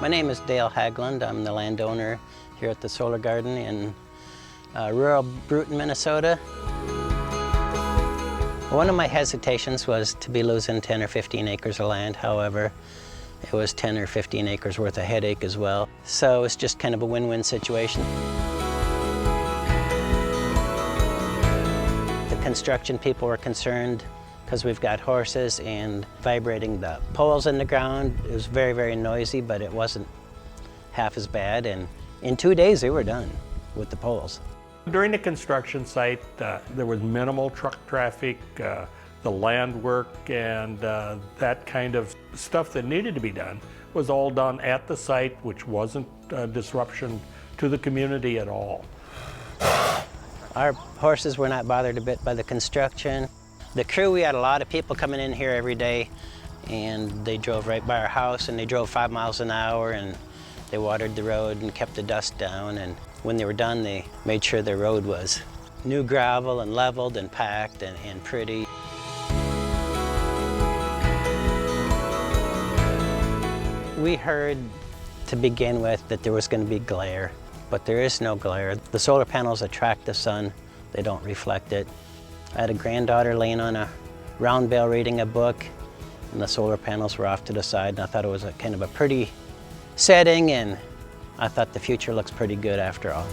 My name is Dale Haglund. I'm the landowner here at the Solar Garden in rural Bruton, Minnesota. One of my hesitations was to be losing 10 or 15 acres of land. However, it was 10 or 15 acres worth of headache as well. So it's just kind of a win-win situation. The construction people were concerned because we've got horses and vibrating the poles in the ground. It was very, very noisy, but it wasn't half as bad. And in 2 days, they were done with the poles. During the construction site, there was minimal truck traffic, the land work, and that kind of stuff that needed to be done was all done at the site, which wasn't a disruption to the community at all. Our horses were not bothered a bit by the construction. The crew, we had a lot of people coming in here every day, and they drove right by our house, and they drove 5 miles an hour, and they watered the road and kept the dust down. And when they were done, they made sure the road was new gravel and leveled and packed and pretty. We heard to begin with that there was going to be glare, but there is no glare. The solar panels attract the sun, they don't reflect it. I had a granddaughter laying on a round bale reading a book, and the solar panels were off to the side, and I thought it was a kind of a pretty setting, and I thought the future looks pretty good after all.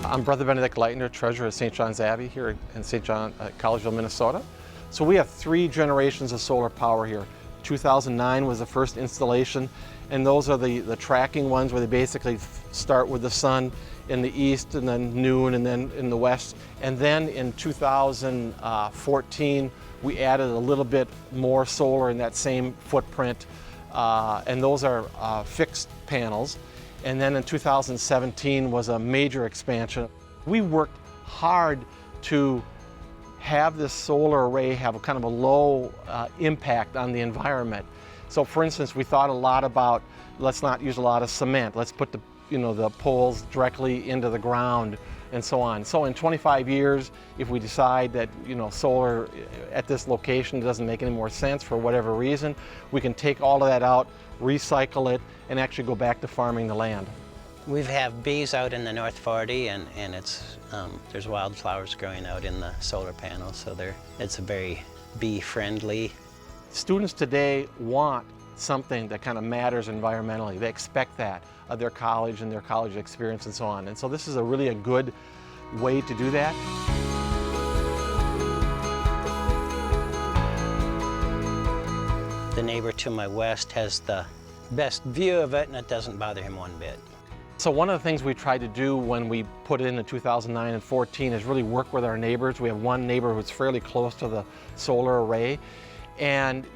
I'm Brother Benedict Leitner, treasurer at St. John's Abbey here in St. John, Collegeville, Minnesota. So we have 3 generations of solar power here. 2009 was the first installation, and those are the tracking ones where they basically start with the sun in the east and then noon and then in the west. And then in 2014, we added a little bit more solar in that same footprint, and those are fixed panels. And then in 2017 was a major expansion. We worked hard to have this solar array have a kind of a low impact on the environment. So for instance, we thought a lot about, let's not use a lot of cement. Let's put the poles directly into the ground and so on. So in 25 years, if we decide that solar at this location doesn't make any more sense for whatever reason, we can take all of that out, recycle it, and actually go back to farming the land. We have bees out in the North 40, and there's wildflowers growing out in the solar panels, so it's a very bee-friendly. Students today want something that kind of matters environmentally. They expect that of their college and their college experience and so on. And so this is really a good way to do that. The neighbor to my west has the best view of it, and it doesn't bother him one bit. So one of the things we tried to do when we put it in 2009 and 14 is really work with our neighbors. We have one neighbor who's fairly close to the solar array, and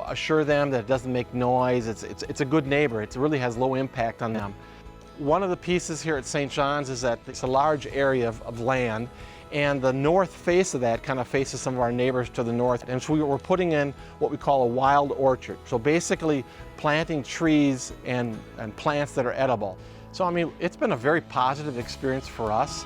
assure them that it doesn't make noise. It's a good neighbor. It really has low impact on them. One of the pieces here at St. John's is that it's a large area of land, and the north face of that kind of faces some of our neighbors to the north. And so we're putting in what we call a wild orchard. So basically planting trees and plants that are edible. So I mean, it's been a very positive experience for us.